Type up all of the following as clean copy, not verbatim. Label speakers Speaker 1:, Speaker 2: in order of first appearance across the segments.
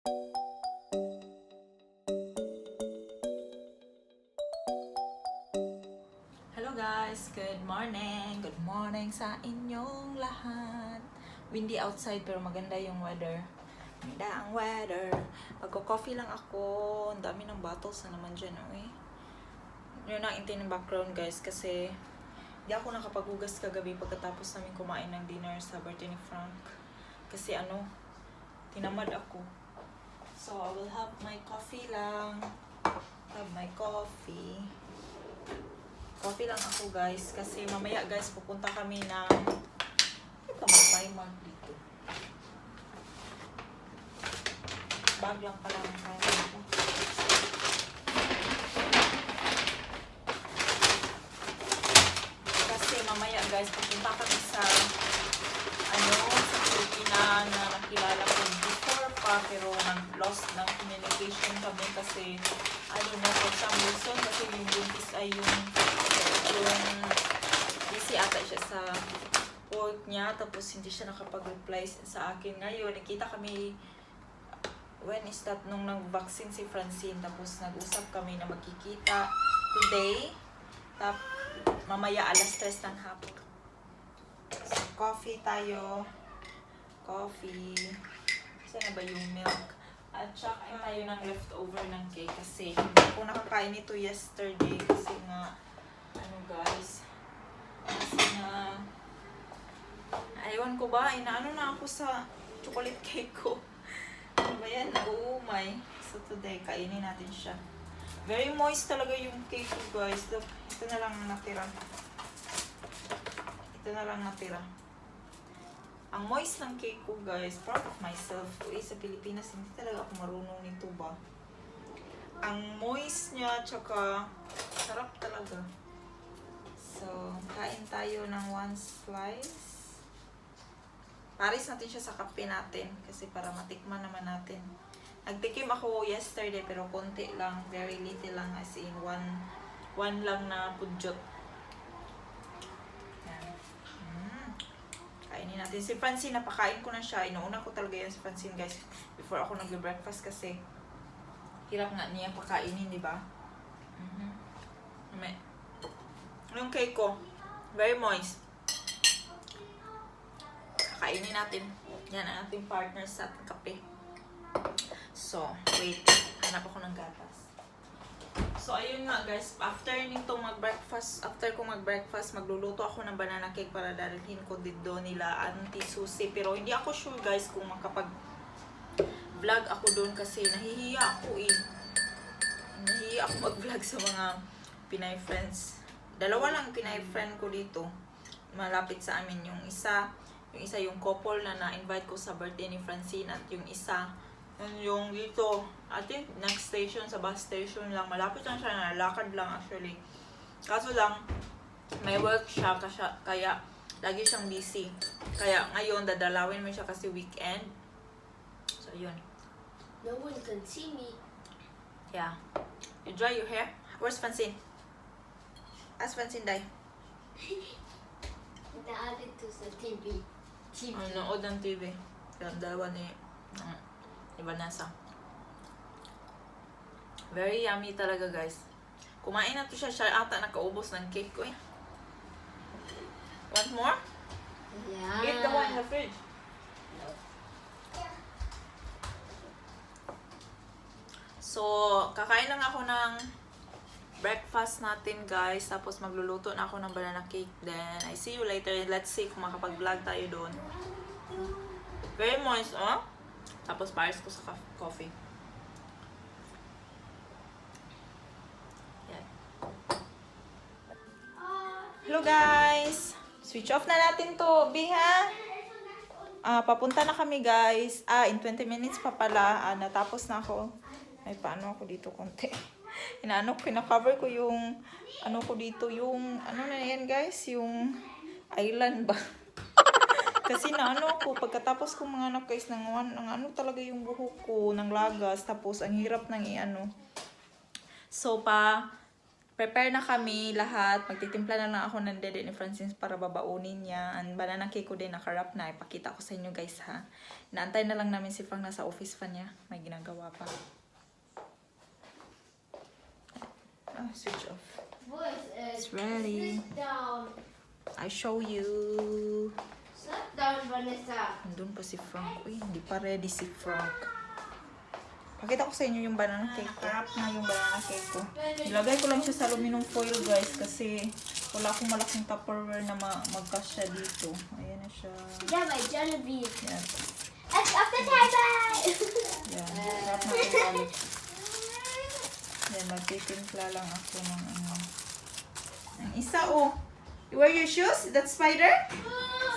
Speaker 1: Hello guys, good morning. Good morning sa inyong lahat. Windy outside pero maganda yung weather. Maganda ang weather. Magko-coffee lang ako. Ang dami ng bottles na naman dyan, eh. Yun ang intay ng background guys kasi hindi ako nakapaghugas kagabi pagkatapos namin kumain ng dinner sa birthday ni Frank. Kasi tinamad ako. So I will have my coffee lang. Have my coffee. Coffee lang ako guys kasi mamaya guys pupunta kami ng ito mag-Primark dito. Bag lang pala ng Primark ko. Kasi mamaya guys pupunta kami sa sa Filipina na nakilala ko before pa pero nag-lost ng communication kami kasi I don't know for some reason kasi yung buntis ay yung busy ata siya sa work niya tapos hindi siya nakapag-reply sa akin. Ngayon, nakita kami when is that nung nag-vaccine si Francine tapos nag-usap kami na magkikita today mamaya alas 3 ng hapon. So, coffee tayo. Coffee. Saan na ba yung milk? At saka tayo ng leftover ng cake kasi hindi ko nakakain ito yesterday kasi nga guys kasi nga aywan ko ba inaano na ako sa chocolate cake ko. Ano ba yan? Nauumay. So today kainin natin siya. Very moist talaga yung cake ko guys. Look, ito na lang natira. Ang moist ng cake ko guys, proud of myself. Sa Pilipinas hindi talaga ako marunong nito ba. Ang moist niya tsaka sarap talaga. So, kain tayo ng one slice. Paris natin siya sa kape natin kasi para matikman naman natin. Nagtikim ako yesterday pero konti lang, very little lang as in one lang na pudyot. Kainin natin. Si Francine, napakain ko na siya. Inuuna ko talaga yan si Francine guys before ako nag-breakfast kasi hirap nga niya pakainin, di ba? Yung cake ko, very moist. Kakainin natin. Yan ang ating partner sa ating kape. So, wait. Hanap ako ng gatas. So, ayun nga guys. After kong mag-breakfast, magluluto ako ng banana cake para dalhin ko dito nila Auntie Susie. Pero hindi ako sure guys kung makapag-vlog ako doon kasi nahihiya ako Nahihiya ako mag-vlog sa mga Pinay friends. Dalawa lang Pinay friend ko dito. Malapit sa amin. Yung isa yung couple na na-invite ko sa birthday ni Francine at yung isa yung dito. I think next station sa bus station lang. Malapit lang siya. Nalakad lang actually. Kaso lang may work siya kaya lagi siyang busy. Kaya ngayon dadalawin mo siya kasi weekend. So yun.
Speaker 2: No one can see me.
Speaker 1: Yeah. You dry your hair? Where's Francine? Ask Francine, Day.
Speaker 2: Naalit to sa TV.
Speaker 1: Nood ng TV. Yung dalawa ni Vanessa. Very yummy talaga guys. Kumain na to siya. Siya ata nakaubos ng cake ko eh. Want more?
Speaker 2: Yeah.
Speaker 1: Eat the one in the fridge. So, kakain lang ako ng breakfast natin guys. Tapos magluluto na ako ng banana cake. Then, I see you later. Let's see kung makapag-vlog tayo doon. Very moist, oh. Tapos pares ko sa coffee. Yan. Hello guys! Switch off na natin to, Biha. Papunta na kami guys. In 20 minutes pa pala. Natapos na ako. May paano ako dito konti. Kina-cover ko yung ko dito, yung na yan guys, yung island ba? Kasi ako, pagkatapos kong mga anak guys, talaga yung buhok ko, ng lagas, tapos ang hirap ng So, prepare na kami lahat. Magtitimpla na lang ako ng dede ni Francine para babaunin niya. Ang banana cake ko din nakarap na. Ipakita ko sa inyo guys ha. Naantay na lang namin si Frank nasa office pa niya. May ginagawa pa. Switch off.
Speaker 2: Boys,
Speaker 1: It's ready.
Speaker 2: sit down.
Speaker 1: I show you.
Speaker 2: Sit down, Vanessa.
Speaker 1: Nandun pa si Frank. Uy, hindi pa ready si Frank. Pakita ko sa inyo yung banana cake ko. Nakarap na yung banana cake ko. Ilagay ko lang siya sa aluminum foil guys kasi wala akong malaking Tupperware na magkasya dito. Ayan na siya.
Speaker 2: Yeah, my Genevieve.
Speaker 1: Yan.
Speaker 2: It's off the table!
Speaker 1: Yan. Harap na ito balik. Yan, magtitimpla lang ako ng ano. Ang isa oh. You wear your shoes? That spider?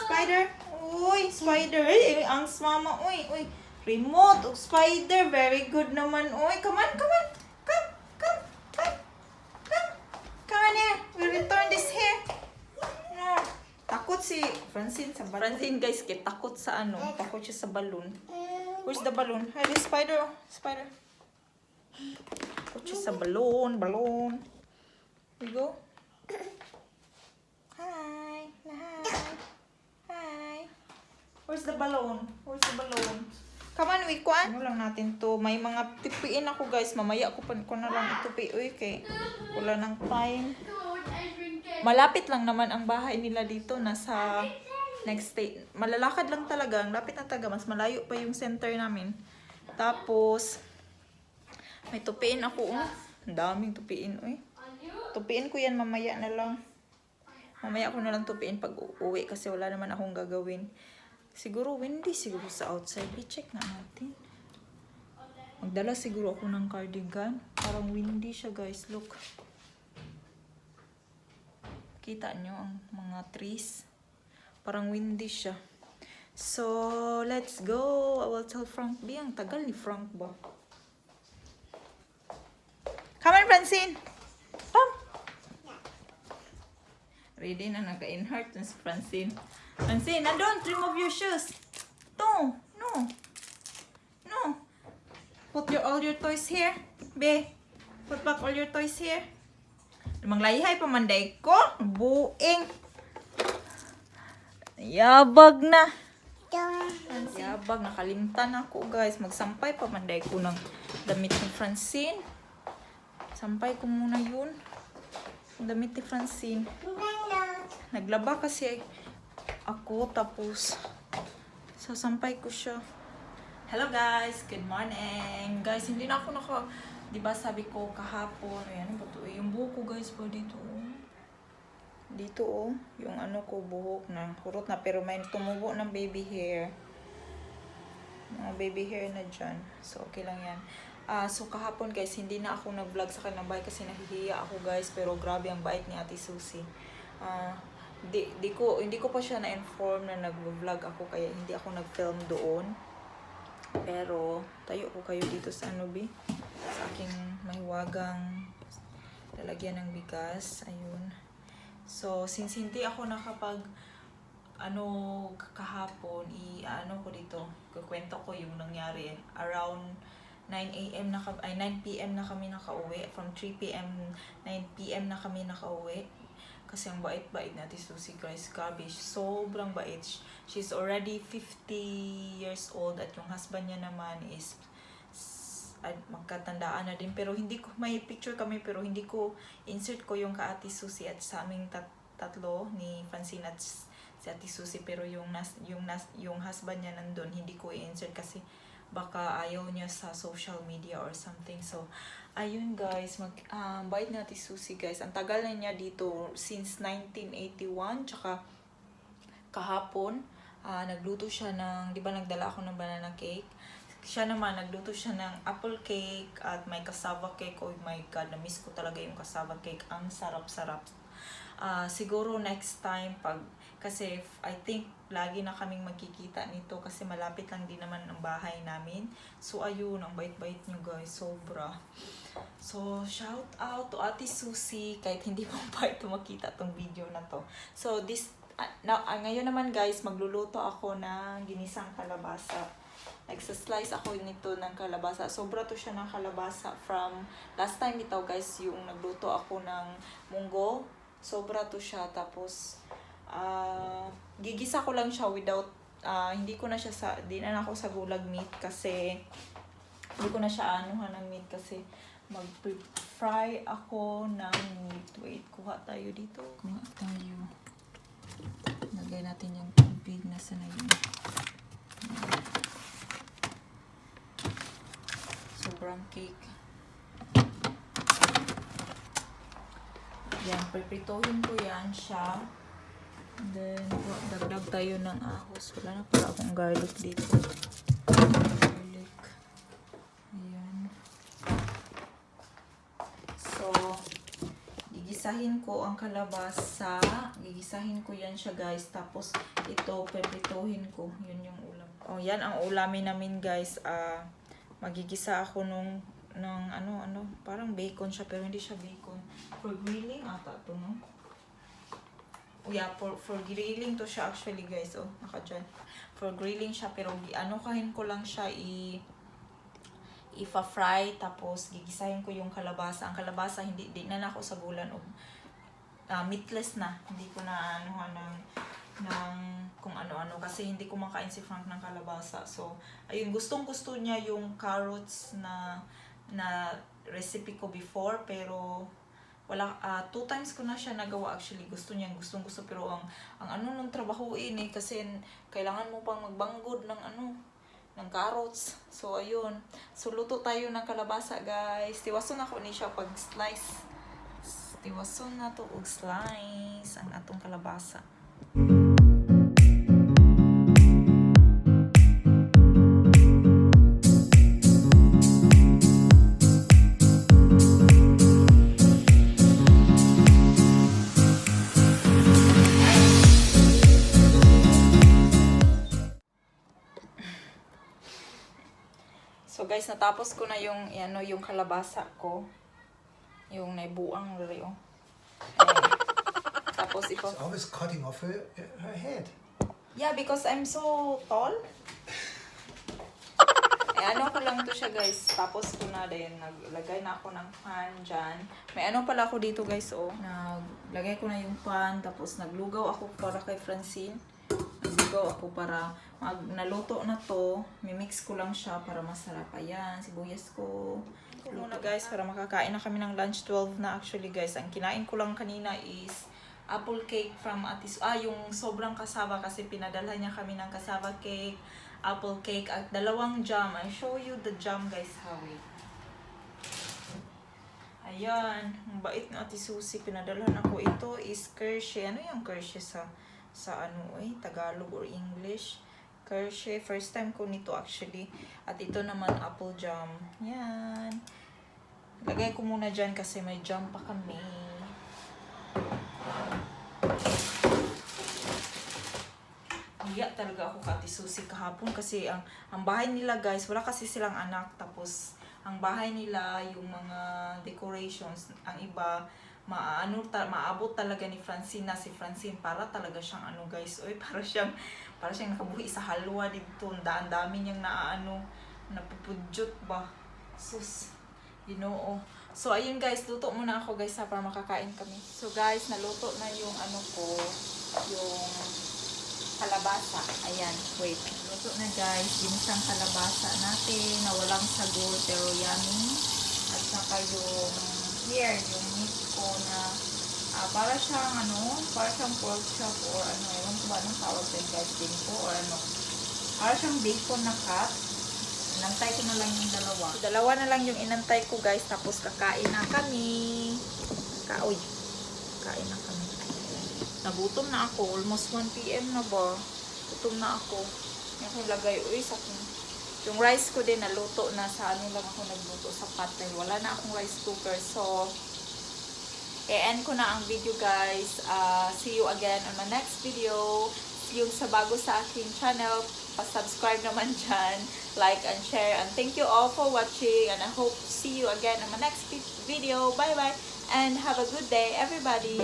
Speaker 1: Spider? Uy, spider. Ay, ang mama. Uy, uy. Remote. Oh, spider. Very good naman. Uy, come on, come on. Come, come, come. Come. Come on here. We'll return this here. No. Takot si Francine sa balon. Francine guys, takot sa ano. Takot siya sa balon. Where's the balloon? Hi, this spider. Oh. Spider. Takot siya sa balon. Balon. We go. Hi. Hi. Hi. Where's the balloon? Where's the balloon? Come on, we kuan. Ano lang natin to. May mga tipiin ako guys. Mamaya ko na lang itupi. Uy, kay wala ng time. Malapit lang naman ang bahay nila dito. Nasa next state. Malalakad lang talaga. Ang lapit na taga. Mas malayo pa yung center namin. Tapos, may tupiin ako. Oh. Ang daming tupiin. Uy. Tupiin ko yan mamaya na lang. Mamaya ko na lang tupiin pag uwi kasi wala naman akong gagawin. Siguro windy siguro sa outside. I-check na natin. Magdala siguro ako ng cardigan. Parang windy siya guys. Look. Kita nyo ang mga trees. Parang windy siya. So, let's go. I will tell Frank B. Ang tagal ni Frank ba? Come on, Francine. Come. Ready na naka-in-heart na si Francine. Francine, don't remove your shoes. No, no. No. Put all your toys here. Be, put back all your toys here. Manglayhay pa manday ko. Buing. Yabag na. Yabag, nakalimtan ako guys. Magsampay pa manday ko ng damit ni Francine. Sampay ko muna yun. Damit ni Francine. Naglaba kasi ako tapos sasampay ko siya. Hello guys, good morning. Guys, hindi na ako di ba sabi ko kahapon, ayan ba to? Yung buhok ko guys po dito. Dito oh, yung ano ko buhok na hurot na pero may tumubo ng baby hair. Mga baby hair na dyan. So okay lang yan. So kahapon guys, hindi na ako nag-vlog sa kanilang bahay kasi nahihiya ako guys, pero grabe ang bait ni Ate Susie. Hindi ko pa siya na-inform na nag-vlog ako kaya hindi ako nag-film doon. Pero tayo ko kayo dito sa Anubi, sa aking mahiwagang lalagyan ng bigas. Ayun. So since hindi ako nakapag kahapon, ko dito, kukwento ko yung nangyari around 9 p.m. na kami nakauwi. From 3 p.m. 9 p.m. na kami nakauwi. Kasi ang bait-bait natin Susie guys. Grabe, sobrang bait. She's already 50 years old at yung husband niya naman is magkatandaan na din. Pero hindi ko, may picture kami pero hindi ko insert ko yung ka Ate Susie at sa aming tatlo ni Francine at si Ate Susie. Pero yung husband niya nandun, hindi ko i-insert kasi baka ayaw niya sa social media or something. So, ayun guys, bait na Ate Susie guys. Ang tagal na niya dito since 1981. Tsaka kahapon, nagluto siya ng, di ba nagdala ako ng banana cake? Siya naman, nagluto siya ng apple cake at may cassava cake. Oh my God, na-miss ko talaga yung cassava cake. Ang sarap-sarap. Siguro next time kasi I think lagi na kaming magkikita nito kasi malapit lang din naman ang bahay namin. So ayun, ang bait-bait nyo guys, sobra. So shout out to Ate Susie kahit hindi mo pa ito makita tong video na to. So ngayon naman guys, magluluto ako ng ginisang kalabasa. Nagsa-slice ako nito ng kalabasa. Sobra to siya ng kalabasa from last time ito guys, yung nagluto ako ng munggo. Sobra to siya. Tapos, gigisa ko lang siya without, hindi ko na siya di na ako sa gulag meat kasi, hindi ko na siya anuhan ng meat kasi mag-fry ako ng meat. Wait, kuha tayo dito. Kuha tayo. Lagay natin yung tubig na sana yun. Sobrang cake. Yan, prepitohin ko yan siya. And then, dagdag tayo ng ahos. Wala na pala akong garlic dito. Garlic. Ayan. So, gigisahin ko ang kalabasa. Gigisahin ko yan siya guys. Tapos, ito, prepitohin ko. Yun yung ulam. Oh, yan ang ulamin namin guys. Magigisa ako ng parang bacon siya pero hindi siya bacon. For grilling ata to, no? Oh yeah, for grilling to siya actually guys. Oh, naka dyan. For grilling siya pero kahin ko lang siya ipa-fry tapos gigisahin ko yung kalabasa. Ang kalabasa hindi na ako sa gulan o meatless na. Hindi ko na ng kung ano-ano kasi hindi ko makain si Frank ng kalabasa. So, ayun, gustong-gusto niya yung carrots na recipe ko before pero wala 2 times ko na siya nagawa actually. Gustong gusto pero ang nung trabaho kasi kailangan mo pang magbanggod ng carrots. So, ayun. So, luto tayo ng kalabasa, guys. Tiwason ako ni siya pag slice. Tiwason na to og slice ang atong kalabasa. So guys, natapos ko na yung kalabasa ko. Yung naibuang rin. Tapos ito.
Speaker 3: I was cutting off her head.
Speaker 1: Yeah, because I'm so tall. Ko lang to siya guys. Tapos ko na din. Naglagay na ako ng pan dyan. May pala ako dito guys, oh. Naglagay ko na yung pan. Tapos naglugaw ako para kay Francine. Naglugaw ako para naluto na to. Mimix ko lang siya para masarap. Ayan, sibuyas ko. Ito muna guys, para makakain na kami ng lunch 12 na actually guys. Ang kinain ko lang kanina is apple cake from Atis. Yung sobrang kasaba kasi pinadalhan niya kami ng kasaba cake, apple cake, at 2 jam. I show you the jam guys, how it. Ayan, ang bait na Ate Susie. Pinadalhan ako. Ito is Kershey. Ano yung Kershey sa Tagalog or English? Kershey. First time ko nito actually. At ito naman apple jam. Yan. Lagay ko muna dyan kasi may jam pa kami. Iya talaga ako ka Ate Susie kahapon kasi ang bahay nila guys, wala kasi silang anak. Tapos ang bahay nila, yung mga decorations, ang iba maabot talaga ni Francine na si Francine para talaga siyang guys. Oy, para siyang nakabuhi sa halwa dito. Ang dami niyang napupudyot ba. Sus. So ayun guys, luto muna ako guys para makakain kami. So guys, naluto na yung yung kalabasa. Ayan, wait. Luto na guys, ginisang kalabasa natin na walang sagol pero yummy. At saka yung yung meat ko na para siyang pork chop or ewan ko ba anong tawag din guys, dinko or para siyang bacon na cut. Inantay ko na lang yung dalawa na lang yung inantay ko guys, tapos kakain na kami. Kain na kami. Nagutom na ako, almost 1 PM na ba? Gutom na ako. Yung lagay, yung rice ko din naluto na sa lang ako nagluto sa pot dahil wala na akong rice cooker. So, i-end ko na ang video guys. See you again on my next video. Yung sa bago sa aking channel, pa-subscribe naman dyan, like and share. And thank you all for watching. And I hope to see you again on my next video. Bye bye. And have a good day everybody.